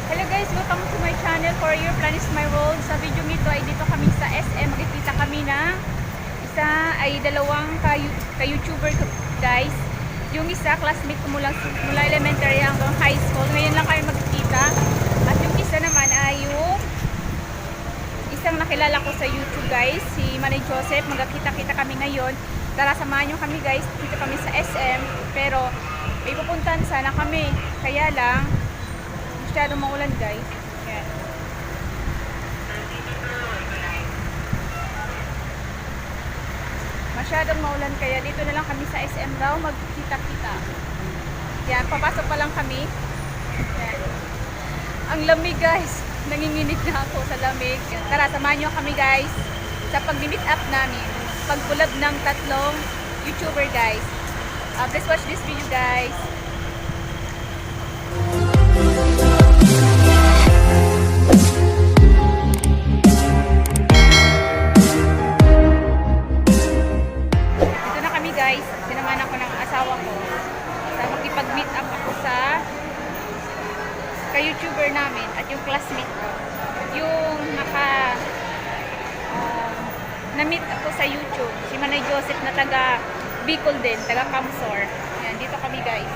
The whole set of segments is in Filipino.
Hello guys, welcome to my channel. For your plan is my world. Sa video nito ay dito kami sa SM. Makikita kami ng dalawang ka-YouTuber guys. Yung isa, classmate ko mula elementary hanggang high school. Ngayon lang kami magkikita. At yung isa naman ay yung isang nakilala ko sa YouTube guys, si Manay Joseph. Magkakita-kita kami ngayon. Tara, samahan nyo kami guys. Dito kami sa SM. Pero may pupuntahan sana kami. Kaya lang, masyadong maulan guys. Yan. Masyadong maulan kaya dito na lang kami sa SM daw magkita-kita. Yan, papasok pa lang kami. Yan. Ang lamig guys. Nanginginig na ako sa lamig. Yan. Tara, samahan nyo kami guys sa pag-meet up namin. Pag-collab ng tatlong YouTuber guys. Please watch this video guys. Guys, sinamahan ako ng asawa ko sa makipag-meet up ako sa ka-YouTuber namin at yung classmate ko. Yung na-meet ako sa YouTube, si Manay Joseph na taga Bicol din, taga Camsor. Yan, dito kami guys.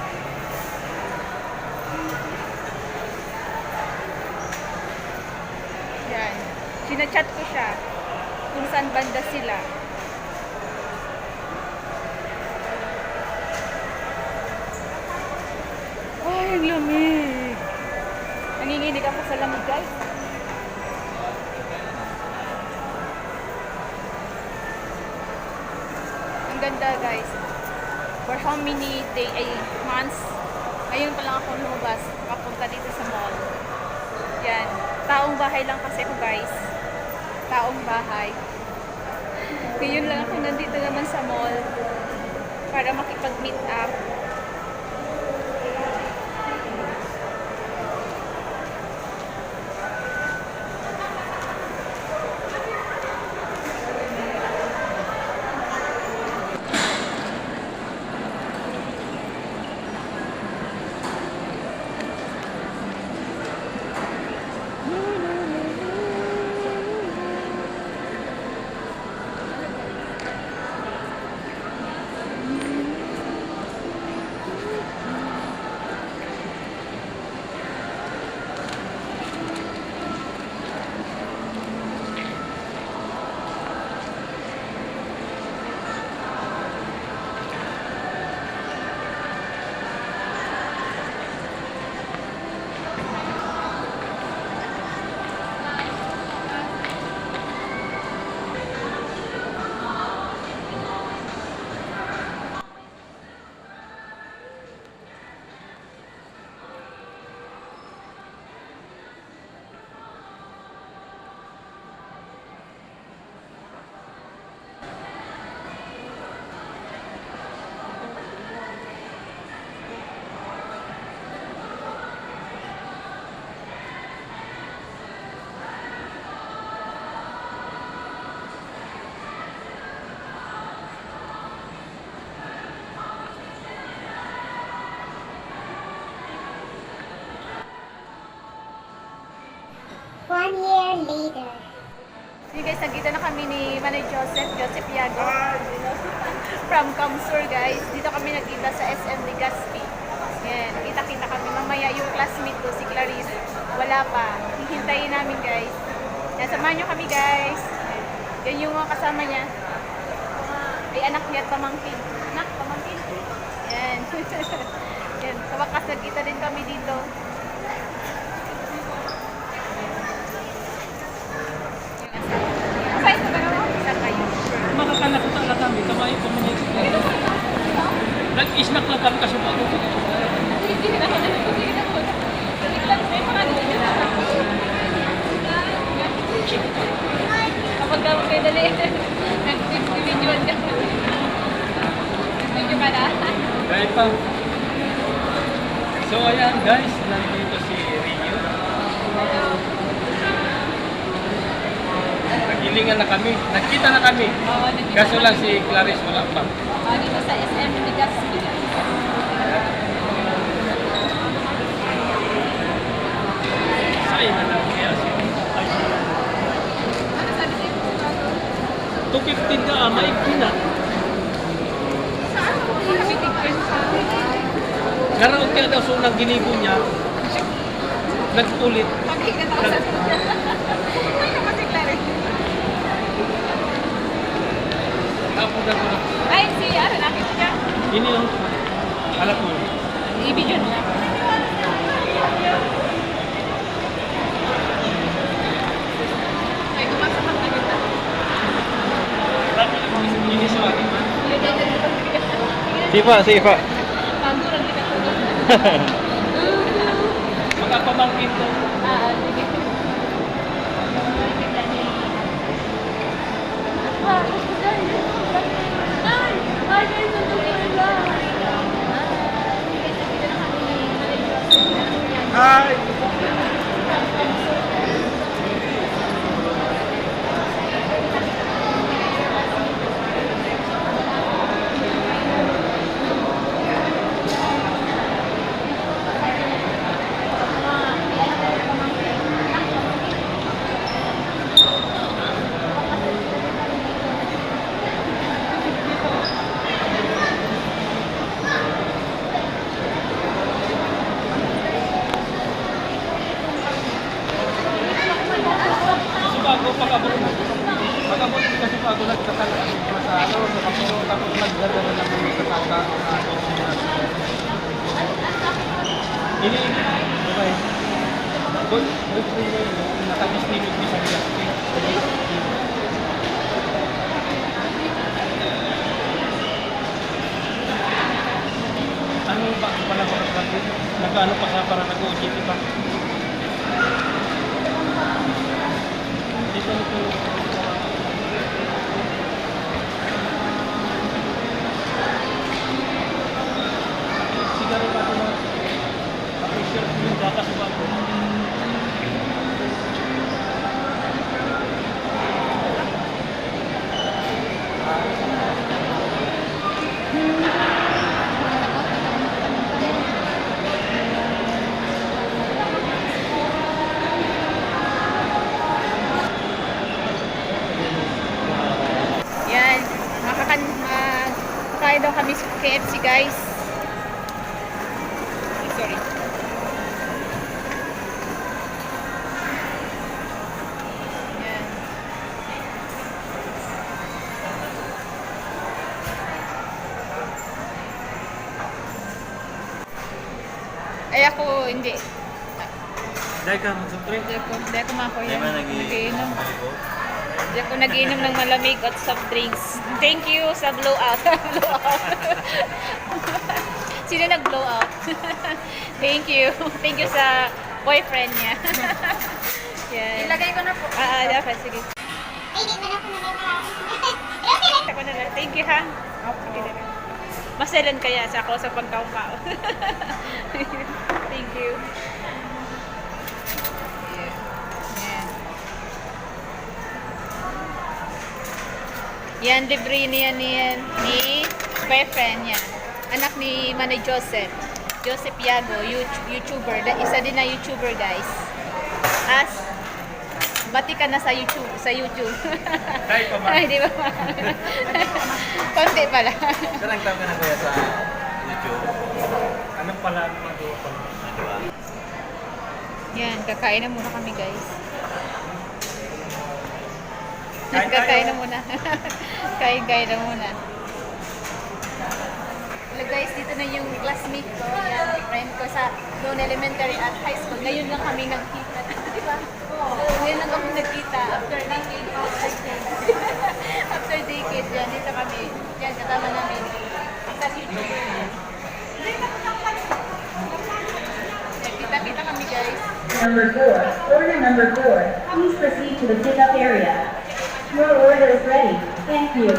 Yan, sinachat ko siya kung saan banda sila. Ay, ang lamig. Nanginginig ako sa lamig, guys. Ang ganda, guys. For how many months? Ngayon pa lang ako lumabas. Makapunta dito sa mall. Yan. Taong bahay lang kasi ako, guys. Taong bahay. Ngayon lang ako nandito naman sa mall para makipag-meet up. One year later. Sige guys, nagkita na kami ni Manay Joseph Yago. From Camsur guys. Dito kami nagkita sa SM Legazpi. Yan, kita-kita kami. Mamaya yung classmate ko, si Clarice, wala pa. Hihintayin namin guys. Yan, samahan nyo kami guys. Yan yung mga kasama niya. Ay anak niya at pamangkin. Anak, pamangkin. Yan. Yan, sa wakas nagkita din kami dito. Makakanakita lang kami, kamay ko muna yung nag-isnak lang kami kasi bago. Kapag gawin kayo dali, nag-videoan ka. Nag-video ka na? Kahit pa. So ayan guys, nandito si Rio. Naghilingan na kami, nagkita na kami. Oo, nagkita Kaso na lang kami. si Clarice wala pa. Dito sa SM Legazpi. 15 ka, maigpin na. Saan mo kami tigpensa? Karaoke daw, so nang ginigo niya, nagpulit. Pag-ikat ako sa... Ay, naman si Clary. Tapos na ko na. Ay, si Aaron, nakita niya. Ini yung, alam mo, I-video na. Ay, kumasamak na kita. ini siya. Sipa, sipa. Panduran kita tulog. Magkapamangkin to. Sige. Hi! Bago pagkabot na. Pagkabot kasi bago nagkakalaan ko sa ano, sa kapuro, tapos nagdala na lang yung kasaka na ako. Ini, okay. Good for you. Nakadistribute mo sa industry. Ano ba pala ba kasi nagano pa sa para nag-OJT pa? Dito nito. Siguro pa ito mga appreciate yung data sa bago. Yan. Makakain daw kami sa KFC, guys. Ay, sorry. Yan. Ay, ako, hindi. Dahil ka mag-subscribe. Hindi ako makoy. Di ba Nagiinom. Hindi ako nagiinom ng malamig at soft drinks. Thank you sa blowout. Blowout. Sino nag-blowout? Thank you. Thank you sa boyfriend niya. Yan. Ilagay ko na po. Dapat. Sige. Ay, di man ako nananawa. Ako na lang. Thank you, ha? Okay na lang. Maselan kaya sa ako sa pagkaukaw. Thank you. Yan. Yan. Yan, libre niya ni boyfriend niya. Anak ni Manny Joseph. Joseph Yago, YouTuber. Isa din na YouTuber, guys. Bati ka na sa YouTube. Kahit pa ba? Ay, di ba? Konti pala. Karang tawag ka na kuya sa YouTube. Ano pala, magawa pala. Diba? Yan, kakain na muna kami, guys. Kain tayo. Kakain na muna. Kain na muna. Hello guys, dito na yung classmate ko. Yan, friend ko sa noon elementary at high school. Ngayon lang kami nagkita. Di ba? Oo. Ngayon lang kami nagkita. After decade. After decade, yan. Dito kami. Yan, katama namin. Sa YouTube. Kita-kita kami, guys. Number 4, order number 4. Please proceed to the pickup area. Your order is ready. Thank you.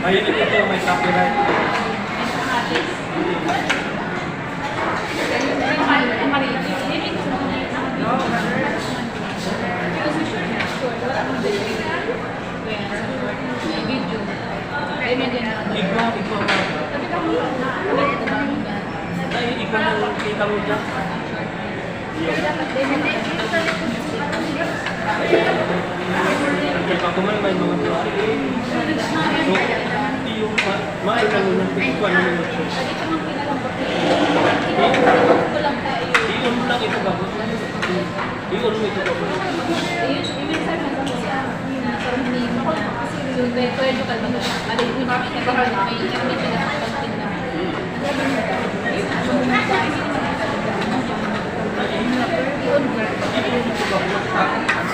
Ayun ito, may copyright. Ikaw. Ay, ikaw ang kita mo dyan. Ako man may mga tuwa. So, yung mahal na muna, ikuha na muna siya. Iyon mo lang ito bago. Iyon mo ito bago.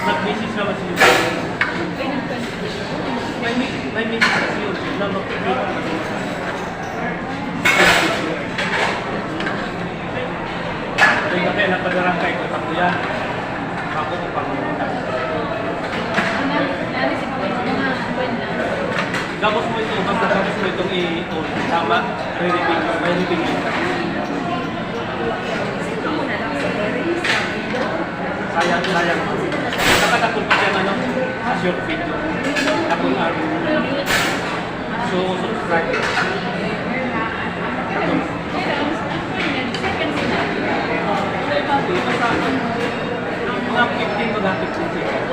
Nag-message naman siya. May message kasi yun na mag-video. Kaya napadarang kayo ko tako yan. Ako ko pangunta. Gabos mo ito, gabos mo itong i-on. Tama, re-repeat. May repeat yun. Sayang. Nakatakot pa siya ano, sa short video. Takot araw. So, subscribe. Mga 15 mag-15 seconds.